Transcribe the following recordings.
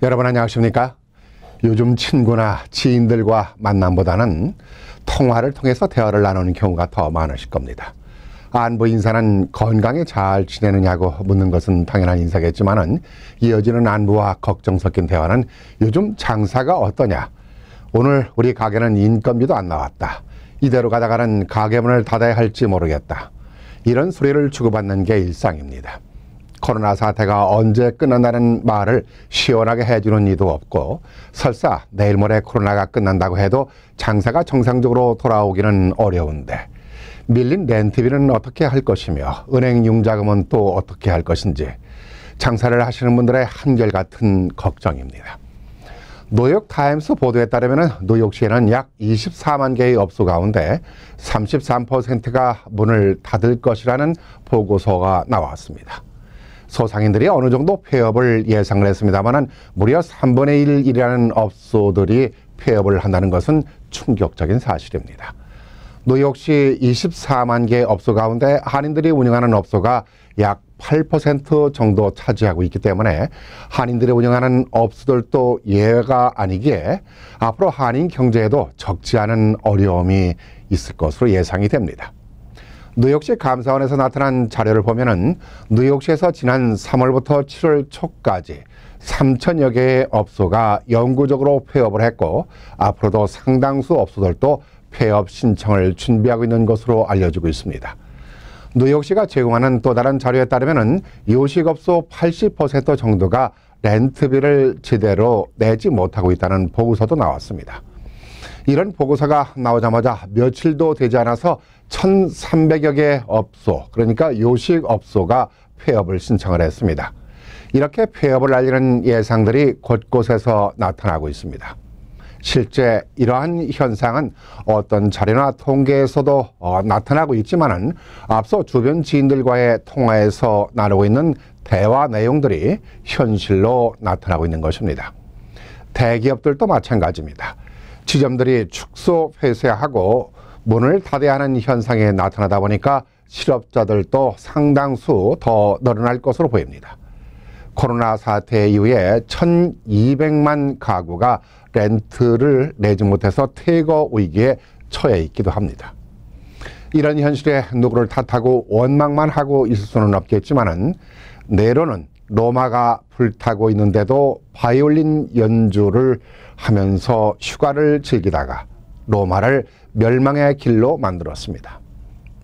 여러분 안녕하십니까? 요즘 친구나 지인들과 만남보다는 통화를 통해서 대화를 나누는 경우가 더 많으실 겁니다. 안부 인사는 건강에 잘 지내느냐고 묻는 것은 당연한 인사겠지만은 이어지는 안부와 걱정 섞인 대화는 요즘 장사가 어떠냐? 오늘 우리 가게는 인건비도 안 나왔다. 이대로 가다가는 가게 문을 닫아야 할지 모르겠다. 이런 소리를 주고받는 게 일상입니다. 코로나 사태가 언제 끝난다는 말을 시원하게 해주는 이도 없고 설사 내일 모레 코로나가 끝난다고 해도 장사가 정상적으로 돌아오기는 어려운데 밀린 렌트비는 어떻게 할 것이며 은행 융자금은 또 어떻게 할 것인지 장사를 하시는 분들의 한결같은 걱정입니다. 뉴욕타임스 보도에 따르면 뉴욕시에는 약 24만 개의 업소 가운데 33%가 문을 닫을 것이라는 보고서가 나왔습니다. 소상인들이 어느 정도 폐업을 예상을 했습니다만 무려 3분의 1이라는 업소들이 폐업을 한다는 것은 충격적인 사실입니다. 뉴욕시 24만 개 업소 가운데 한인들이 운영하는 업소가 약 8% 정도 차지하고 있기 때문에 한인들이 운영하는 업소들도 예외가 아니기에 앞으로 한인 경제에도 적지 않은 어려움이 있을 것으로 예상이 됩니다. 뉴욕시 감사원에서 나타난 자료를 보면은 뉴욕시에서 지난 3월부터 7월 초까지 3천여 개의 업소가 영구적으로 폐업을 했고 앞으로도 상당수 업소들도 폐업 신청을 준비하고 있는 것으로 알려지고 있습니다. 뉴욕시가 제공하는 또 다른 자료에 따르면은 요식업소 80% 정도가 렌트비를 제대로 내지 못하고 있다는 보고서도 나왔습니다. 이런 보고서가 나오자마자 며칠도 되지 않아서 1,300여 개의 업소, 그러니까 요식업소가 폐업을 신청을 했습니다. 이렇게 폐업을 알리는 예상들이 곳곳에서 나타나고 있습니다. 실제 이러한 현상은 어떤 자료나 통계에서도 나타나고 있지만은 앞서 주변 지인들과의 통화에서 나누고 있는 대화 내용들이 현실로 나타나고 있는 것입니다. 대기업들도 마찬가지입니다. 지점들이 축소 폐쇄하고 문을 닫아야 하는 현상이 나타나다 보니까 실업자들도 상당수 더 늘어날 것으로 보입니다. 코로나 사태 이후에 1,200만 가구가 렌트를 내지 못해서 퇴거 위기에 처해 있기도 합니다. 이런 현실에 누구를 탓하고 원망만 하고 있을 수는 없겠지만은 내로는 로마가 불타고 있는데도 바이올린 연주를 하면서 휴가를 즐기다가 로마를 멸망의 길로 만들었습니다.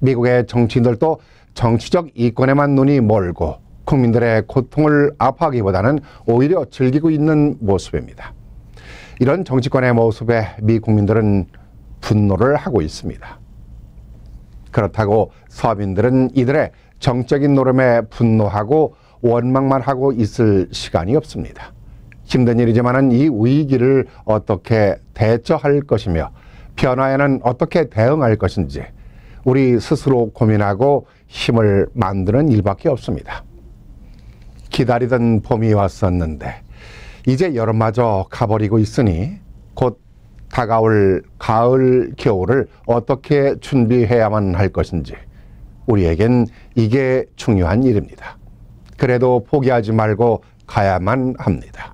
미국의 정치인들도 정치적 이권에만 눈이 멀고 국민들의 고통을 아파하기보다는 오히려 즐기고 있는 모습입니다. 이런 정치권의 모습에 미 국민들은 분노를 하고 있습니다. 그렇다고 서민들은 이들의 정적인 노름에 분노하고 원망만 하고 있을 시간이 없습니다. 힘든 일이지만 이 위기를 어떻게 대처할 것이며 변화에는 어떻게 대응할 것인지 우리 스스로 고민하고 힘을 만드는 일밖에 없습니다. 기다리던 봄이 왔었는데 이제 여름마저 가버리고 있으니 곧 다가올 가을, 겨울을 어떻게 준비해야만 할 것인지 우리에겐 이게 중요한 일입니다. 그래도 포기하지 말고 가야만 합니다.